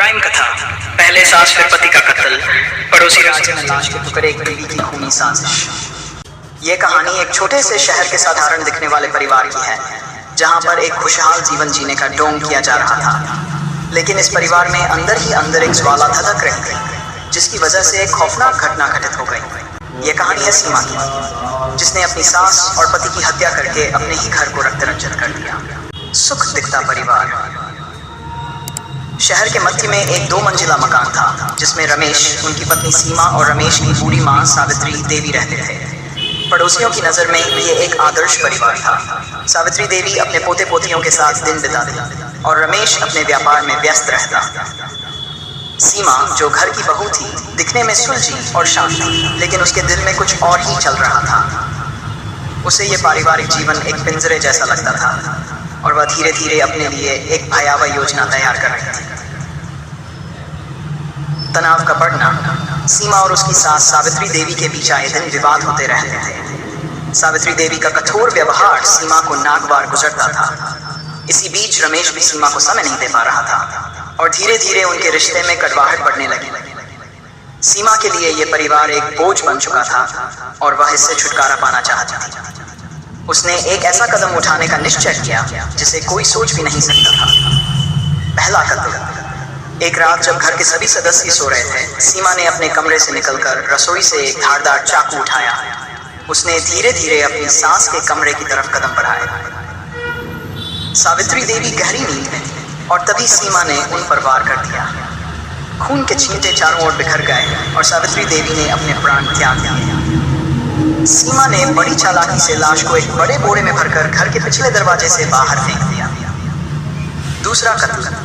Crime कथा, पहले सास फिर पति का कत्ल, पड़ोसी राज्य में लाश के टुकड़े, एक बीवी की खूनी साजिश। ये कहानी एक छोटे से शहर के साधारण दिखने वाले परिवार की है, जहां पर एक खुशहाल जीवन जीने का ढोंग किया जा रहा था। लेकिन इस परिवार में अंदर ही अंदर एक ज्वाला धधक रही थी, जिसकी वजह से एक खौफनाक घटना घटित हो गई। ये कहानी है सीमा की, जिसने अपनी सास और पति की हत्या करके अपने ही घर को रक्त रंजित कर दिया। सुख दिखता परिवार। शहर के मध्य में एक 2 मंजिला मकान था, जिसमें रमेश, उनकी पत्नी सीमा और रमेश की बूढ़ी माँ सावित्री देवी रहते थे। पड़ोसियों की नज़र में ये एक आदर्श परिवार था। सावित्री देवी अपने पोते पोतियों के साथ दिन बिताती और रमेश अपने व्यापार में व्यस्त रहता। सीमा, जो घर की बहू थी, दिखने में सुलझी और शांत थी, लेकिन उसके दिल में कुछ और ही चल रहा था। उसे ये पारिवारिक जीवन एक पिंजरे जैसा लगता था और वह धीरे धीरे अपने लिए एक भयावह योजना तैयार कर रही थी। तनाव का बढ़ना। सीमा और उसकी सास सावित्री देवी के बीच आए दिन विवाद होते रहते थे। सावित्री देवी का कठोर व्यवहार सीमा को नागवार गुजरता था। इसी बीच रमेश भी सीमा को समय नहीं दे पा रहा था और धीरे धीरे उनके रिश्ते में कड़वाहट बढ़ने लगी। सीमा के लिए यह परिवार एक बोझ बन चुका था और वह इससे छुटकारा पाना चाहती थी। उसने एक ऐसा कदम उठाने का निश्चय किया जिसे कोई सोच भी नहीं सकता था। पहला कदम। एक रात जब घर के सभी सदस्य सो रहे थे, सीमा ने अपने कमरे से निकलकर रसोई से एक धारदार चाकू उठाया। उसने धीरे धीरे अपनी सास के कमरे की तरफ कदम बढ़ाया। सावित्री देवी गहरी नींद में थी और तभी सीमा ने उन पर वार कर दिया। खून के छींटे चारों ओर बिखर गए और सावित्री देवी ने अपने प्राण त्याग दिए। सीमा ने बड़ी चालाकी से लाश को एक बड़े बोरे में भरकर घर के पिछले दरवाजे से बाहर फेंक दिया। दूसरा कत्ल।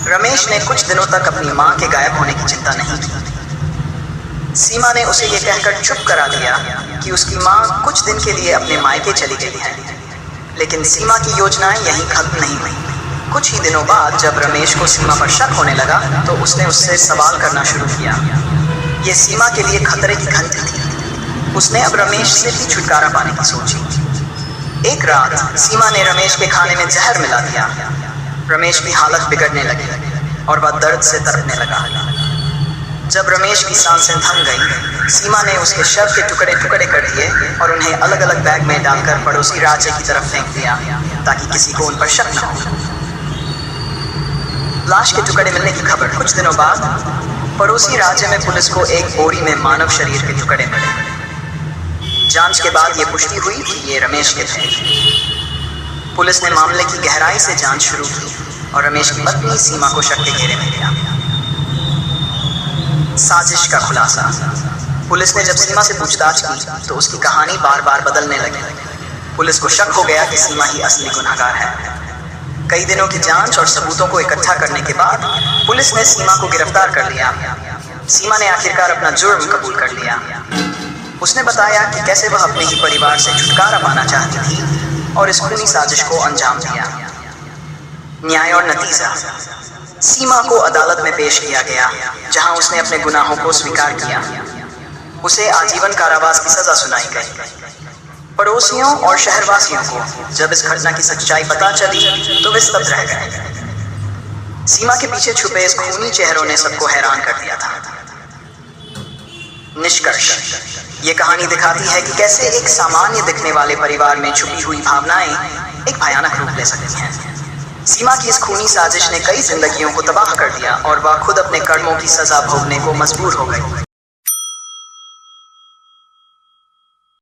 रमेश ने कुछ दिनों तक अपनी मां के गायब होने की चिंता नहीं की। सीमा ने उसे यह कहकर चुप करा दिया कि उसकी मां कुछ दिन के लिए अपने मायके चली गई है। लेकिन सीमा की योजनाएं यहीं खत्म नहीं हुई। कुछ ही दिनों बाद जब रमेश को सीमा पर शक होने लगा, तो उसने उससे सवाल करना शुरू किया। ये सीमा के लिए खतरे की घंटी थी। उसने अब रमेश से भी छुटकारा पाने की सोची। एक रात सीमा ने रमेश के खाने में जहर मिला दिया। रमेश की हालत बिगड़ने लगी और वह दर्द से तड़पने लगा। जब रमेश की सांसें थम गईं, सीमा ने उसके शव के टुकड़े टुकड़े कर दिए और उन्हें अलग अलग बैग में डालकर पड़ोसी राज्य की तरफ फेंक दिया, ताकि किसी को उन पर शक न हो। लाश के टुकड़े मिलने की खबर कुछ दिनों बाद पड़ोसी राज्य में पुलिस को एक बोरी में मानव शरीर के टुकड़े मिले। जांच के बाद यह पुष्टि हुई कि ये रमेश के थे। पुलिस ने मामले की गहराई से जांच शुरू की और रमेश की पत्नी सीमा को शक के घेरे में लिया। साजिश का खुलासा। पुलिस ने जब सीमा से पूछताछ की तो उसकी कहानी बार बार बदलने लगी। पुलिस को शक हो गया कि सीमा ही असली गुनहगार है। कई दिनों की जांच और सबूतों को इकट्ठा करने के बाद पुलिस ने सीमा को गिरफ्तार कर लिया। सीमा ने आखिरकार अपना जुर्म कबूल कर लिया। उसने बताया कि कैसे वह अपने ही परिवार से छुटकारा पाना चाहती थी और इस खूनी साजिश को अंजाम दिया। न्याय और नतीजा। सीमा को अदालत में पेश किया गया, जहां उसने अपने गुनाहों को स्वीकार किया। उसे आजीवन कारावास की सजा सुनाई गई। पड़ोसियों और शहरवासियों को जब इस घटना की सच्चाई पता चली तो वे स्तब्ध रह गए। सीमा के पीछे छुपे इस खूनी चेहरों ने सबको हैरान कर दिया था। निष्कर्ष। ये कहानी दिखाती है कि कैसे एक सामान्य दिखने वाले परिवार में छुपी हुई भावनाएं एक भयानक रूप ले सकती हैं। सीमा की इस खूनी साजिश ने कई जिंदगियों को तबाह कर दिया और वह खुद अपने कर्मों की सजा भोगने को मजबूर हो गई।